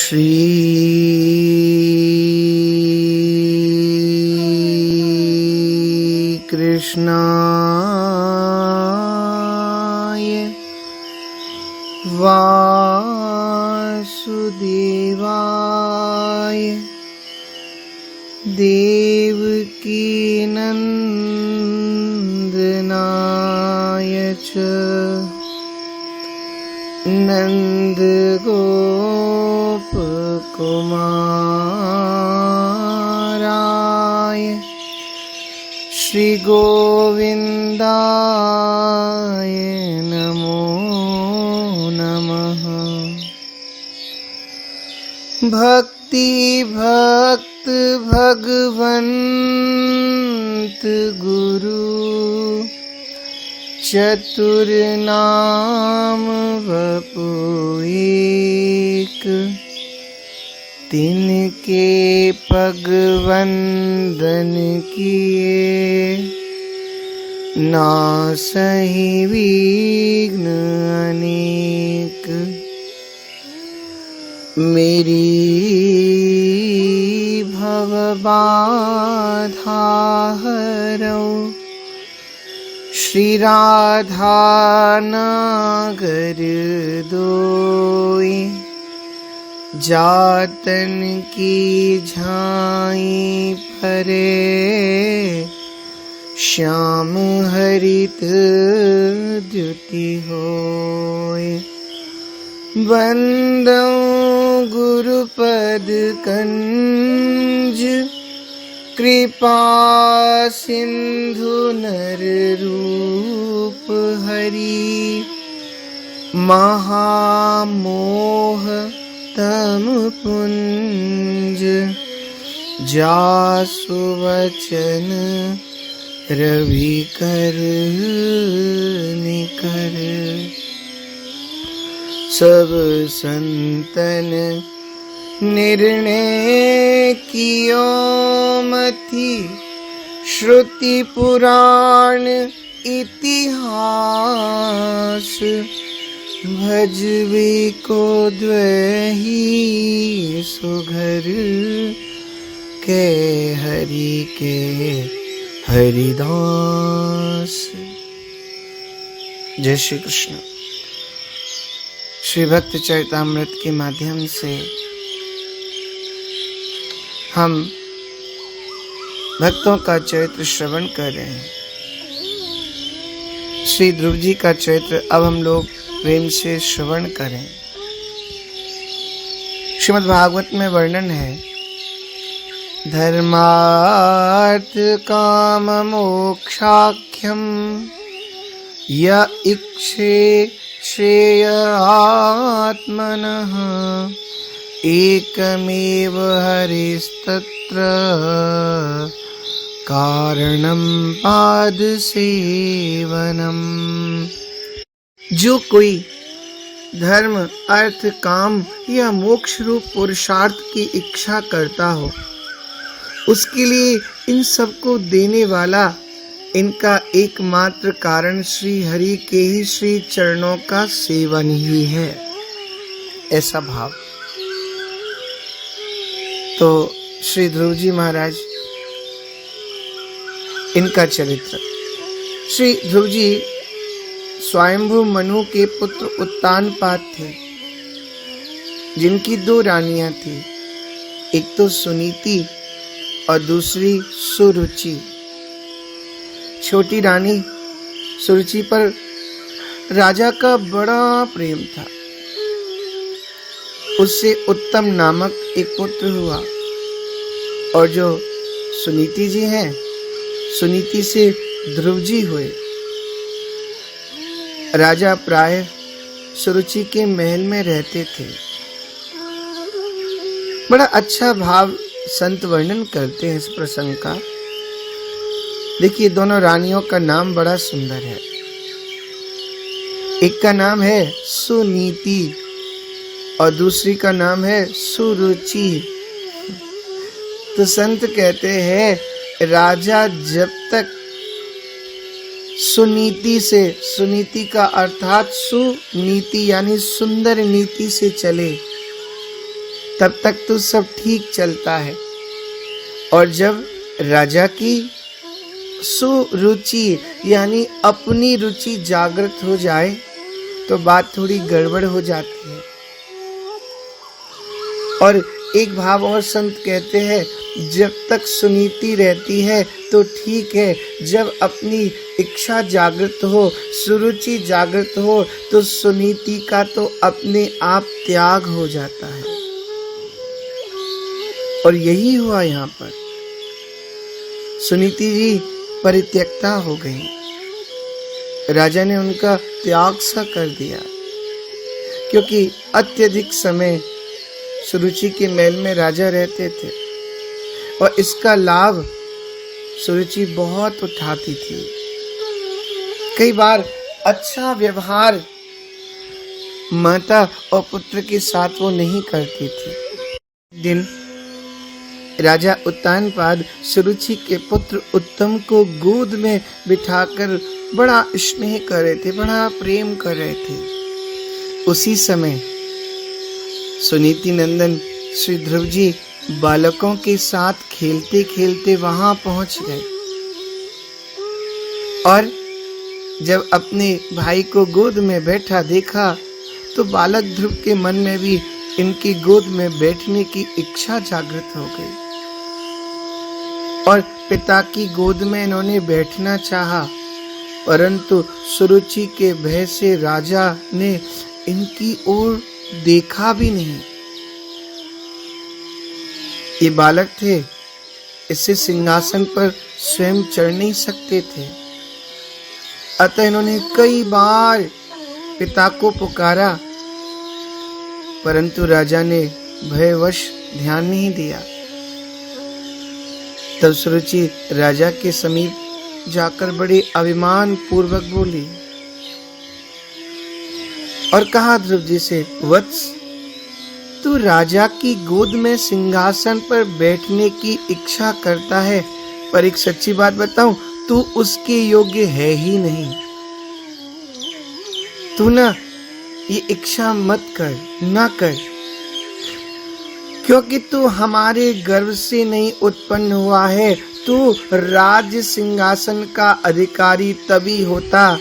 श्री कृष्णाय वासुदेवाय देवकी नंदनाय च नंदगोपकुमाराय श्री गोविंदाय नमो नमः। भक्ति भक्त भगवंत गुरु चतुर नाम वपु एक, तिनके पग वंदन किए, नासहि विघ्न अनेक। मेरी भव बाधा हरौ श्री राधा नागर दोई, जातन की झाई फरे, श्याम हरित द्युति होय। बंदौ गुरुपद कंज, कृपा सिंधु नर रूप हरि, महामोह तम पुंज, जासु वचन रवि कर निकर। सब संतन निर्णय कियो मति, श्रुति पुराण इतिहास, भजवे को द्वही सुघर, के हरि के हरिदास। जय श्री कृष्ण। श्री भक्त चरितामृत के माध्यम से हम भक्तों का चरित्र श्रवण कर रहे हैं। श्री ध्रुव जी का चरित्र अब हम लोग प्रेम से श्रवण करें। श्रीमद् भागवत में वर्णन है, धर्मार्थ काम मोक्षाख्यम य इक्षे श्रेय आत्मनः, एकमेव हरिस्तत्र कारणं पाद सेवनम। जो कोई धर्म अर्थ काम या मोक्ष रूप पुरुषार्थ की इच्छा करता हो, उसके लिए इन सबको देने वाला इनका एकमात्र कारण श्री हरि के ही श्री चरणों का सेवन ही है, ऐसा भाव। तो श्री ध्रुव जी महाराज, इनका चरित्र। श्री ध्रुव जी स्वयंभू मनु के पुत्र उत्तानपाद थे, जिनकी दो रानियां थी, एक तो सुनीति और दूसरी सुरुचि। छोटी रानी सुरुचि पर राजा का बड़ा प्रेम था। उससे उत्तम नामक एक पुत्र हुआ, और जो सुनीति जी हैं, सुनीति से ध्रुव जी हुए। राजा प्राय सुरुचि के महल में रहते थे। बड़ा अच्छा भाव संत वर्णन करते हैं इस प्रसंग का। देखिए, दोनों रानियों का नाम बड़ा सुंदर है। एक का नाम है सुनीति और दूसरी का नाम है सुरुचि। तो संत कहते हैं, राजा जब तक सुनीति से, सुनीति का अर्थात सुनीति यानी सुंदर नीति से चले, तब तक तो सब ठीक चलता है, और जब राजा की सुरुचि यानी अपनी रुचि जागृत हो जाए तो बात थोड़ी गड़बड़ हो जाती है। और एक भाव और संत कहते हैं, जब तक सुनीति रहती है तो ठीक है, जब अपनी इच्छा जागृत हो, सुरुचि जागृत हो, तो सुनीति का तो अपने आप त्याग हो जाता है। और यही हुआ यहाँ पर। सुनीति जी परित्यक्ता हो गई। राजा ने उनका त्याग सा कर दिया, क्योंकि अत्यधिक समय सुरुचि के महल में राजा रहते थे और इसका लाभ सुरुचि बहुत उठाती थी। कई बार अच्छा व्यवहार माता और पुत्र के साथ वो नहीं करती थी। दिन राजा उत्तानपाद सुरुचि के पुत्र उत्तम को गोद में बिठाकर बड़ा स्नेह कर रहे थे, बड़ा प्रेम कर रहे थे। उसी समय सुनीति नंदन श्री ध्रुव जी बालकों के साथ खेलते खेलते वहां पहुंच गए और जब अपने भाई को गोद में बैठा देखा तो बालक ध्रुव के मन में भी इनकी गोद में बैठने की इच्छा जागृत हो गई और पिता की गोद में इन्होंने बैठना चाहा, परंतु सुरुचि के भय से राजा ने इनकी ओर देखा भी नहीं। ये बालक थे, इससे सिंहासन पर स्वयं चढ़ नहीं सकते थे, अतः इन्होंने कई बार पिता को पुकारा, परंतु राजा ने भयवश ध्यान नहीं दिया। तब सुरुचि राजा के समीप जाकर बड़े अभिमान पूर्वक बोली और कहा ध्रुव जी से, वत्स, तू राजा की गोद में सिंहासन पर बैठने की इच्छा करता है, पर एक सच्ची बात बताऊं, तू उसके योग्य है ही नहीं। तू ना ये इच्छा मत कर, ना कर, क्योंकि तू हमारे गर्भ से नहीं उत्पन्न हुआ है। तू राज सिंहासन का अधिकारी तभी होता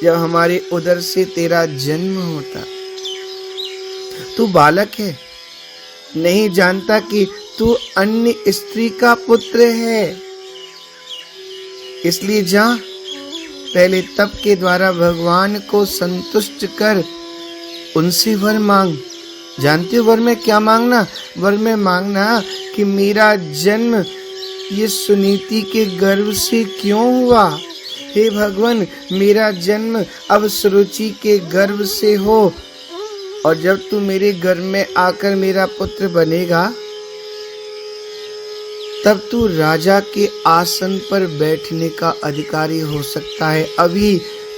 जब हमारे उदर से तेरा जन्म होता। तू बालक है, नहीं जानता कि तू अन्य स्त्री का पुत्र है, इसलिए जा पहले तप के द्वारा भगवान को संतुष्ट कर उनसे वर मांग। जानते हो वर में क्या मांगना? वर में मांगना कि मेरा जन्म ये सुनीति के गर्भ से क्यों हुआ। हे भगवान, मेरा जन्म अब सुरुचि के गर्भ से हो, और जब तू मेरे गर्भ में आकर मेरा पुत्र बनेगा तब तू राजा के आसन पर बैठने का अधिकारी हो सकता है। अभी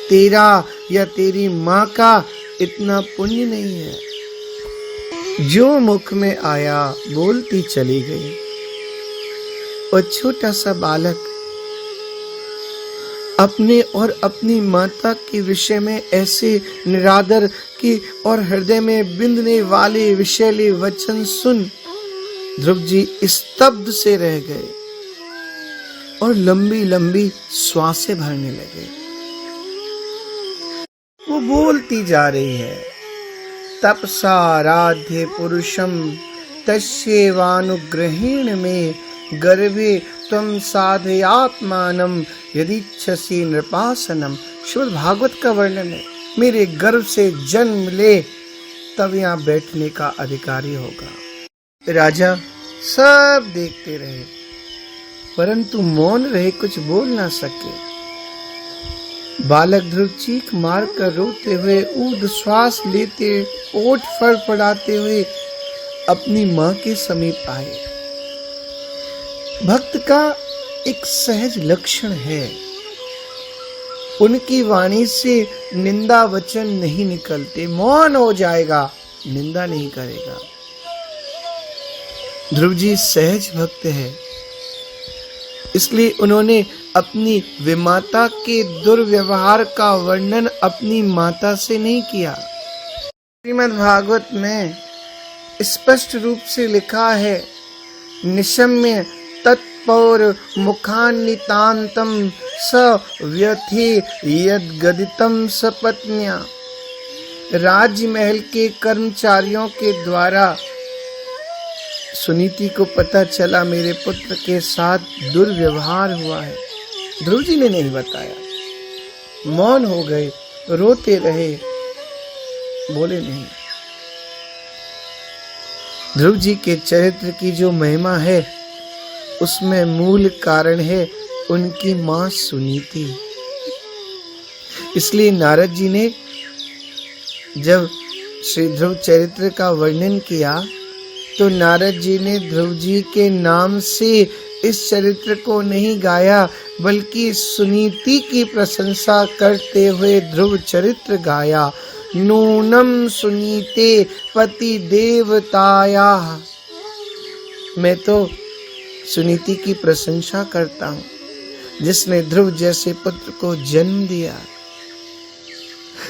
तेरा या तेरी माँ का इतना पुण्य नहीं है। जो मुख में आया बोलती चली गई। और छोटा सा बालक अपने और अपनी माता के विषय में ऐसे निरादर की और हृदय में बिंदने वाले विषैले वचन सुन ध्रुव जी स्तब्ध से रह गए और लंबी लंबी श्वासें भरने लगे। वो बोलती जा रही है, तपसाराध्य पुरुषम तस्यैवानुग्रहेण में गर्भे त्वं साधयात्मानं यदिच्छसि नृपासनम। श्रीमद् भागवत का वर्णन है, मेरे गर्भ से जन्म ले तब यहाँ बैठने का अधिकारी होगा। राजा सब देखते रहे परंतु मौन रहे, कुछ बोल ना सके। बालक ध्रुव चीख मार कर रोते हुए, ऊर्ध्व श्वास लेते, ओठ फड़फड़ाते हुए अपनी मां के समीप आए। भक्त का एक सहज लक्षण है, उनकी वाणी से निंदा वचन नहीं निकलते, मौन हो जाएगा, निंदा नहीं करेगा। ध्रुव जी सहज भक्त है, इसलिए उन्होंने अपनी विमाता के दुर्व्यवहार का वर्णन अपनी माता से नहीं किया। श्रीमद् भागवत में स्पष्ट रूप से लिखा है, निशम्य तत्पौर मुखान्नितांतम स व्यथे यद्गदितम सपत्न्या। राजमहल के कर्मचारियों के द्वारा सुनीति को पता चला मेरे पुत्र के साथ दुर्व्यवहार हुआ है। ध्रुव जी ने नहीं बताया, मौन हो गए, रोते रहे, बोले नहीं। ध्रुव जी के चरित्र की जो महिमा है उसमें मूल कारण है उनकी मां सुनीति। इसलिए नारद जी ने जब श्री ध्रुव चरित्र का वर्णन किया तो नारद जी ने ध्रुव जी के नाम से इस चरित्र को नहीं गाया, बल्कि सुनीति की प्रशंसा करते हुए ध्रुव चरित्र गाया। नूनम सुनीते पति देवताया। मैं तो सुनीति की प्रशंसा करता हूँ जिसने ध्रुव जैसे पुत्र को जन्म दिया।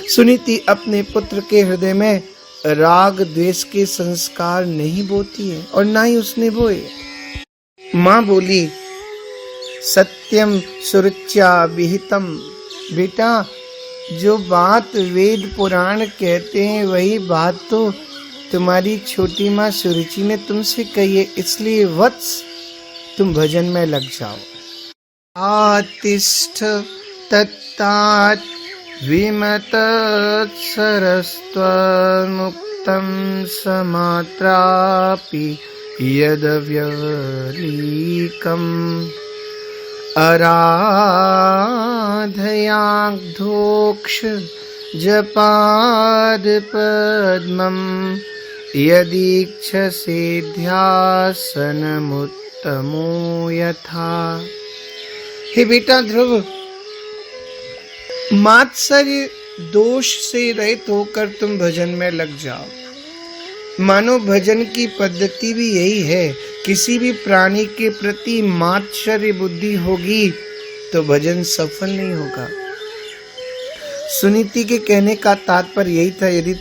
सुनीति अपने पुत्र के हृदय में राग द्वेष के संस्कार नहीं बोती है और ना ही उसने बोए। माँ बोली, सत्यम सुरुच्या विहितम। बेटा, जो बात वेद पुराण कहते हैं वही बात तो तुम्हारी छोटी माँ सुरुचि ने तुमसे कही है, इसलिए वत्स तुम भजन में लग जाओ। आतिष्ठ तत्तात विमत सरस्त्वमुक्तं समात्रापि यदव्यवलीकम् आराधयाग्धोक्ष जपाद पद्मं यदीक्षसे ध्यासनमुत्तमो यथा। हे बेटा ध्रुव, मात्सर्य दोष से रहित होकर तुम भजन में लग जाओ। मानो भजन की पद्धति भी यही है। किसी भी प्राणी के प्रति मात्सर्य बुद्धि होगी तो भजन सफल नहीं होगा। सुनीति के कहने का तात्पर्य यही था, यदि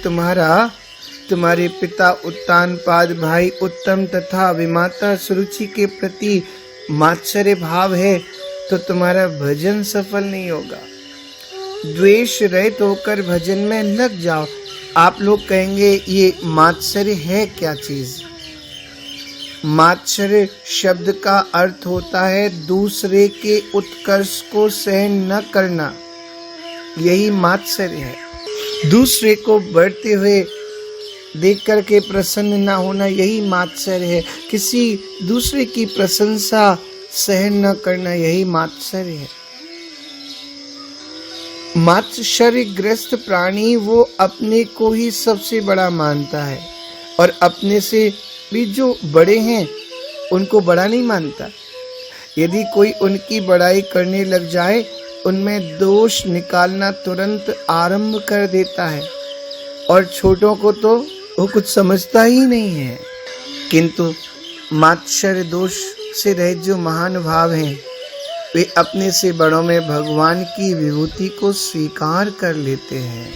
तुम्हारे पिता उत्तानपाद, भाई उत्तम तथा विमाता सुरुचि के प्रति मात्सर्य भाव है तो तुम्हारा भजन सफल नहीं होगा। द्वेष रहित होकर भजन में लग जाओ। आप लोग कहेंगे ये मात्सर्य है क्या चीज? मात्सर्य शब्द का अर्थ होता है दूसरे के उत्कर्ष को सहन न करना, यही मात्सर्य है। दूसरे को बढ़ते हुए देख करके प्रसन्न न होना, यही मात्सर्य है। किसी दूसरे की प्रशंसा सहन न करना, यही मात्सर्य है। मात्सर्यग्रस्त प्राणी वो अपने को ही सबसे बड़ा मानता है और अपने से भी जो बड़े हैं उनको बड़ा नहीं मानता। यदि कोई उनकी बड़ाई करने लग जाए, उनमें दोष निकालना तुरंत आरंभ कर देता है और छोटों को तो वो कुछ समझता ही नहीं है। किंतु मात्सर्य दोष से रहित जो महान भाव हैं, वे अपने से बड़ों में भगवान की विभूति को स्वीकार कर लेते हैं।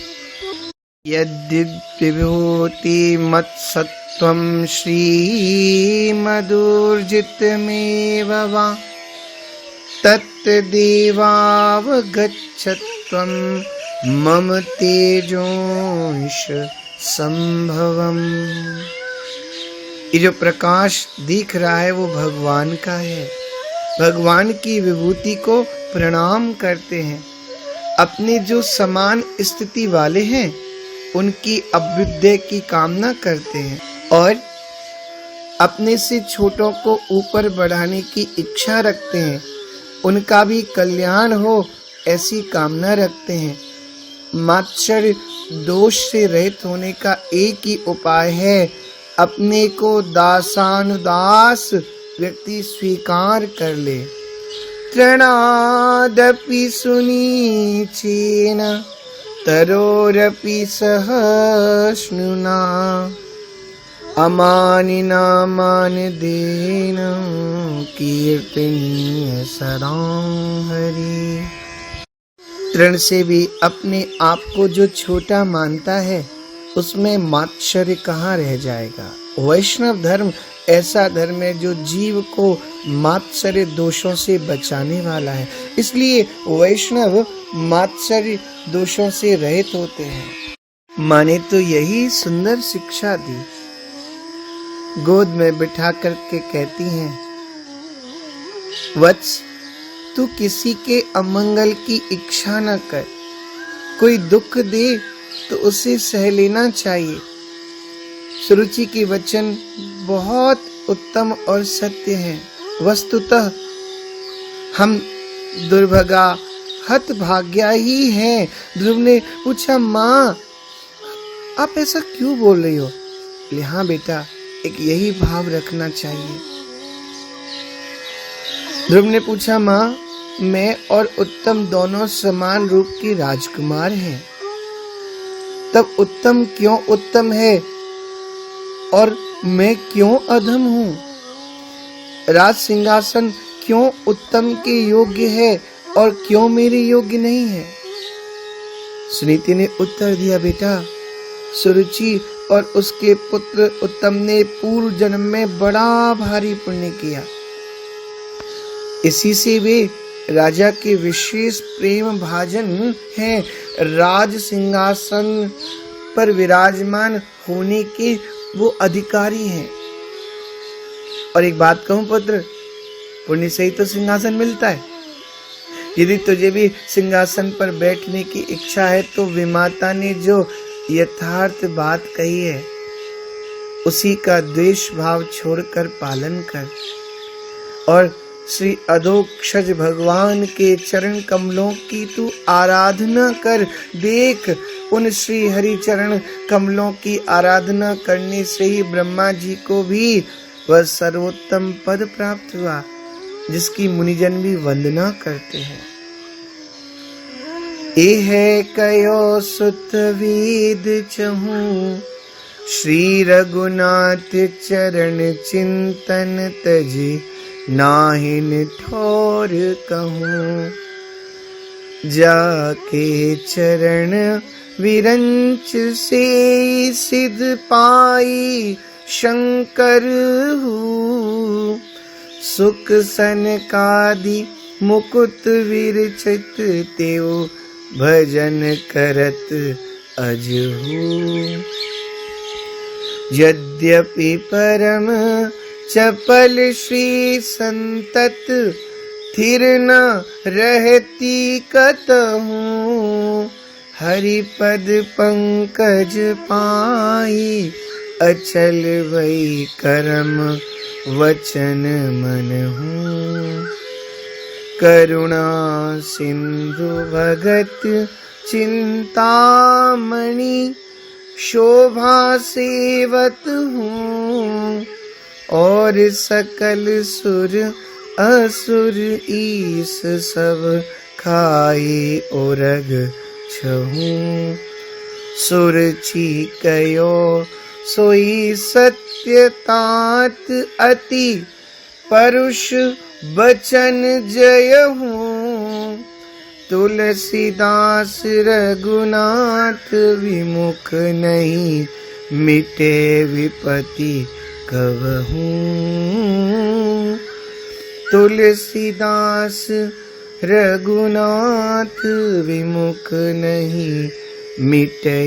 यद्विभूति मत्सत्वं श्रीमदूर्जितमेव वा तत्देवावगच्छत्वं मम तेजोंश संभवम्। ये जो प्रकाश दिख रहा है वो भगवान का है। भगवान की विभूति को प्रणाम करते हैं। अपने जो समान स्थिति वाले हैं उनकी अभ्युदय की कामना करते हैं और अपने से छोटों को ऊपर बढ़ाने की इच्छा रखते हैं, उनका भी कल्याण हो ऐसी कामना रखते हैं। मात्सर्य दोष से रहित होने का एक ही उपाय है, अपने को दासानुदास व्यक्ति स्वीकार कर ले। तृणादपि सुनीचेन तरोरपि सहिष्णुना अमानिना मानदेन कीर्तनीय सदा हरि। तृण से भी अपने आप को जो छोटा मानता है उसमें मात्सर्य कहाँ रह जाएगा। वैष्णव धर्म ऐसा धर्म है जो जीव को मात्सर्य दोषों से बचाने वाला है। इसलिए वैष्णव मात्सर्य दोषों से रहित होते हैं। माँ ने तो यही सुंदर शिक्षा दी। गोद में बिठा करके कहती हैं, वत्स, तू किसी के अमंगल की इच्छा न कर। कोई दुख दे तो उसे सह लेना चाहिए। सुरुचि के वचन बहुत उत्तम और सत्य हैं। वस्तुतः हम दुर्भागा हतभाग्या ही हैं। ध्रुव ने पूछा, माँ आप ऐसा क्यों बोल रही हो? हाँ बेटा, एक यही भाव रखना चाहिए। ध्रुव ने पूछा, माँ मैं और उत्तम दोनों समान रूप की राजकुमार हैं, तब उत्तम क्यों उत्तम है और मैं क्यों अधम हूँ? राज सिंहासन क्यों उत्तम के योग्य है और क्यों मेरे योग्य नहीं है? सुनीति ने उत्तर दिया, बेटा सुरुचि और उसके पुत्र उत्तम ने पूर्व जन्म में बड़ा भारी पुण्य किया। इसी से वे राजा के विशेष प्रेम भाजन हैं। राज सिंहासन पर विराजमान होने के वो अधिकारी हैं। और एक बात कहूं पुत्र, पुण्य से ही तो सिंहासन मिलता है। यदि तुझे भी सिंहासन पर बैठने की इच्छा है तो विमाता ने जो यथार्थ बात कही है उसी का द्वेष भाव छोड़कर पालन कर और श्री अधोक्षज भगवान के चरण कमलों की तू आराधना कर। देख, उन श्री हरि चरण कमलों की आराधना करने से ही ब्रह्मा जी को भी वह सर्वोत्तम पद प्राप्त हुआ जिसकी मुनिजन भी वंदना करते हैं। एह कयो सुत वेद चहूं, श्री रघुनाथ चरण चिंतन तजी, नाहिन ठोर कहूं। जाके चरण विरंच से सिद्ध पाई, शंकर हूँ। सुख सनकादि मुकुट विरचित, तेव भजन करत अजहू। यद्यपि परम चपल श्री संतत, थिर न रहती कतहूँ। हरिपद पंकज पाई, अचल वही करम वचन मन हूँ। करुणा सिंधु भगत चिंतामणि, शोभा सेवत हूँ। और सकल सुर असुर ईस, सब खाए ओरग छहूँ। सुरचि कयो सोई सत्यतात, अति परुष बचन जयहूँ। तुलसीदास रघुनाथ, विमुख नहीं मिटे विपति कबहूँ। तुलसीदास रघुनाथ, विमुख नहीं मिटे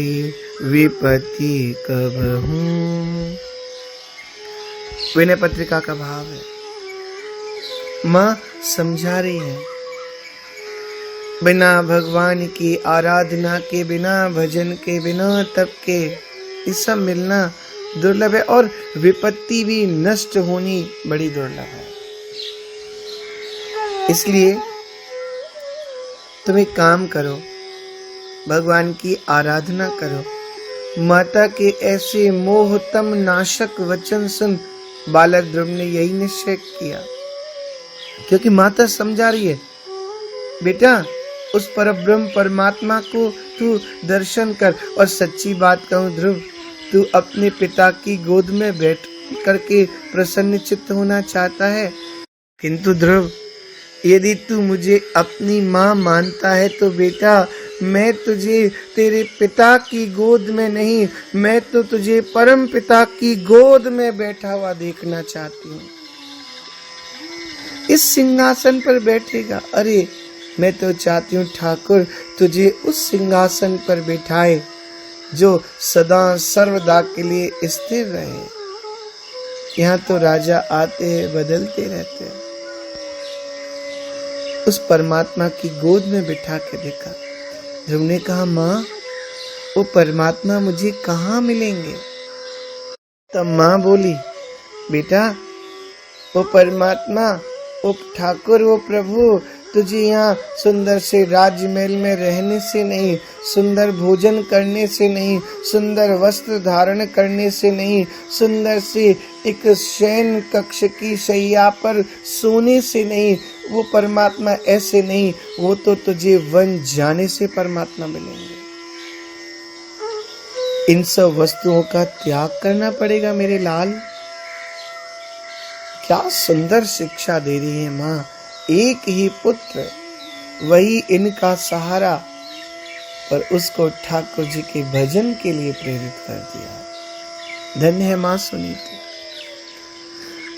विपति कबहूँ। विनय पत्रिका का भाव है। माँ समझा रही है, बिना भगवान की आराधना के, बिना भजन के, बिना तप के ये सब मिलना दुर्लभ है और विपत्ति भी नष्ट होनी बड़ी दुर्लभ है। इसलिए तुम एक काम करो, भगवान की आराधना करो। माता के ऐसे मोहतम नाशक वचन सुन बालक ध्रुव ने यही निश्चय किया, क्योंकि माता समझा रही है, बेटा उस परब्रह्म परमात्मा को तू दर्शन कर। और सच्ची बात कहूँ ध्रुव, तू अपने पिता की गोद में बैठ करके प्रसन्न चित्त होना चाहता है, किंतु ध्रुव यदि तू मुझे अपनी माँ मानता है तो बेटा मैं तुझे तेरे पिता की गोद में नहीं, मैं तो तुझे परम पिता की गोद में बैठा हुआ देखना चाहती हूँ। इस सिंहासन पर बैठेगा। अरे मैं तो चाहती हूँ ठाकुर तुझे उस सिंहासन पर बिठाए जो सदा सर्वदा के लिए स्थिर रहे। यहाँ तो राजा आते हैं, बदलते रहते हैं। उस परमात्मा की गोद में बिठा के देखा। ध्रुव ने कहा, माँ वो परमात्मा मुझे कहाँ मिलेंगे? तब माँ बोली, बेटा वो परमात्मा, वो ठाकुर, वो प्रभु तुझे यहाँ सुंदर से राजमहल में रहने से नहीं, सुंदर भोजन करने से नहीं, सुंदर वस्त्र धारण करने से नहीं, सुंदर से एक शयन कक्ष की शैया पर सोने से नहीं, वो परमात्मा ऐसे नहीं, वो तो तुझे वन जाने से परमात्मा मिलेंगे। इन सब वस्तुओं का त्याग करना पड़ेगा मेरे लाल। क्या सुंदर शिक्षा दे रही है माँ। एक ही पुत्र, वही इनका सहारा, पर उसको ठाकुर जी के भजन के लिए प्रेरित कर दिया। धन्य है माँ सुनीति।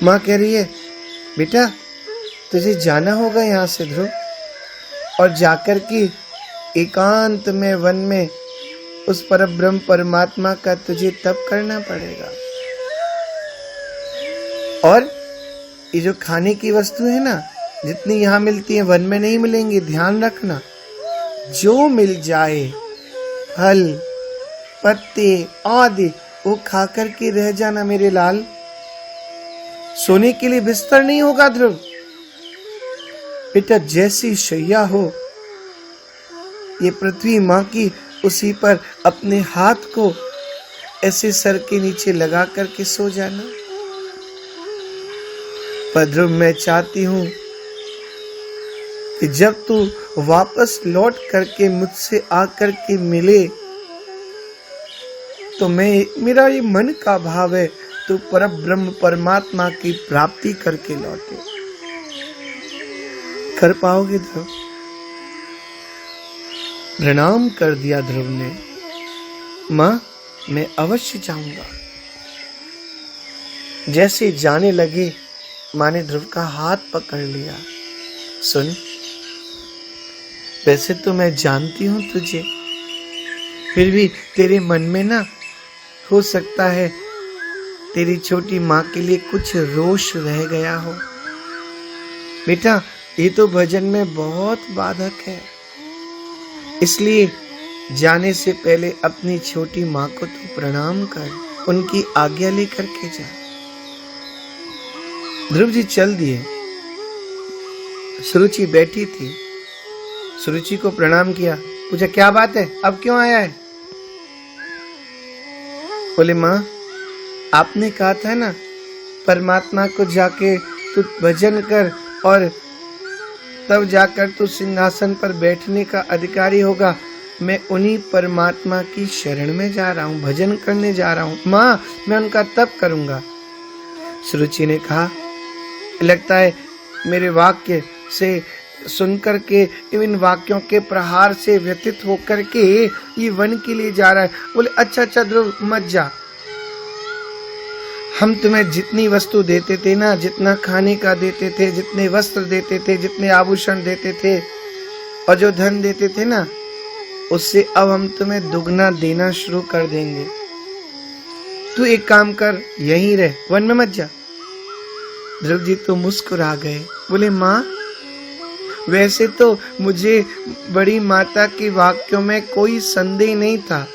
माँ कह रही है, बेटा तुझे जाना होगा यहाँ से ध्रुव, और जाकर के एकांत में वन में उस परब्रह्म परमात्मा का तुझे तप करना पड़ेगा। और ये जो खाने की वस्तु है ना, जितनी यहाँ मिलती है वन में नहीं मिलेंगी। ध्यान रखना, जो मिल जाए फल पत्ते आदि वो खा कर के रह जाना मेरे लाल। सोने के लिए बिस्तर नहीं होगा ध्रुव। बेटा जैसी शैया हो, ये पृथ्वी माँ की, उसी पर अपने हाथ को ऐसे सर के नीचे लगा करके सो जाना। पर ध्रुव मैं चाहती हूं कि जब तू वापस लौट करके मुझसे आकर के मिले तो मेरा ये मन का भाव है तू परब्रह्म परमात्मा की प्राप्ति करके लौटे। कर पाओगे ध्रुव? प्रणाम कर दिया ध्रुव ने। मां मैं अवश्य जाऊंगा। जैसे जाने लगे मां ने ध्रुव का हाथ पकड़ लिया। सुन, वैसे तो मैं जानती हूं तुझे, फिर भी तेरे मन में ना हो सकता है तेरी छोटी माँ के लिए कुछ रोष रह गया हो। बेटा ये तो भजन में बहुत बाधक है, इसलिए जाने से पहले अपनी छोटी माँ को तू प्रणाम कर, उनकी आज्ञा लेकर के जा। ध्रुव जी चल दिए। सुरुचि बैठी थी। सुरुचि को प्रणाम किया, पूछा क्या बात है, अब क्यों आया है? बोले माँ आपने कहा था ना परमात्मा को जाके तू भजन कर और तब जाकर तू सिंहासन पर बैठने का अधिकारी होगा। मैं उन्हीं परमात्मा की शरण में जा रहा हूँ, भजन करने जा रहा हूँ। माँ मैं उनका तप करूंगा। सुरुचि ने कहा लगता है मेरे वाक्य से सुनकर के, इन वाक्यों के प्रहार से व्यतीत होकर के ये वन के लिए जा रहा है। बोले अच्छा ध्रुव मत जा। हम तुम्हें जितनी वस्तु देते थे ना, जितना खाने का देते थे, जितने वस्त्र देते थे, जितने आभूषण देते थे और जो धन देते थे ना, उससे अब हम तुम्हें दुगना देना शुरू कर देंगे। तू एक काम कर, यहीं रह, वन में मत जा। ध्रुव जी तो मुस्कुरा गए। बोले माँ वैसे तो मुझे बड़ी माता के वाक्यों में कोई संदेह नहीं था,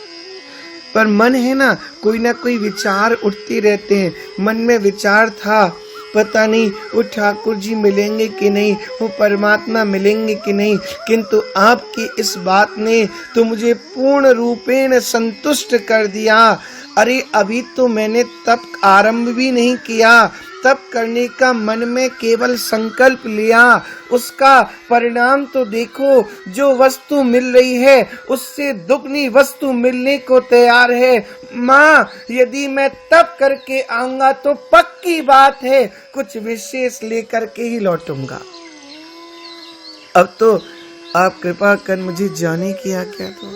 पर मन है ना कोई विचार उठते रहते हैं। मन में विचार था पता नहीं वो ठाकुर जी मिलेंगे कि नहीं, वो परमात्मा मिलेंगे कि नहीं, किंतु आपकी इस बात ने तो मुझे पूर्ण रूपेण संतुष्ट कर दिया। अरे अभी तो मैंने तप आरंभ भी नहीं किया, तप करने का मन में केवल संकल्प लिया, उसका परिणाम तो देखो। जो वस्तु मिल रही है उससे दुगनी वस्तु मिलने को तैयार है। माँ यदि मैं तप करके आऊंगा तो पक्की बात है कुछ विशेष लेकर के ही लौटूंगा। अब तो आप कृपा कर मुझे जाने की आज्ञा दो।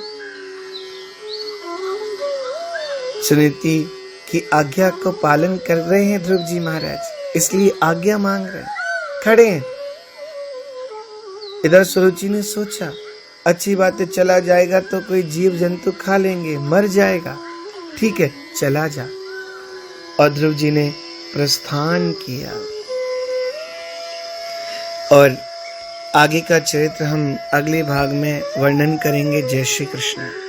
सुनीति की आज्ञा को पालन कर रहे हैं ध्रुव जी महाराज, इसलिए आज्ञा मांग रहे हैं, खड़े हैं। इधर सुरुचि ने सोचा, अच्छी बात है, चला जाएगा तो कोई जीव जंतु खा लेंगे, मर जाएगा, ठीक है चला जा। और ध्रुव जी ने प्रस्थान किया। और आगे का चरित्र हम अगले भाग में वर्णन करेंगे। जय श्री कृष्ण।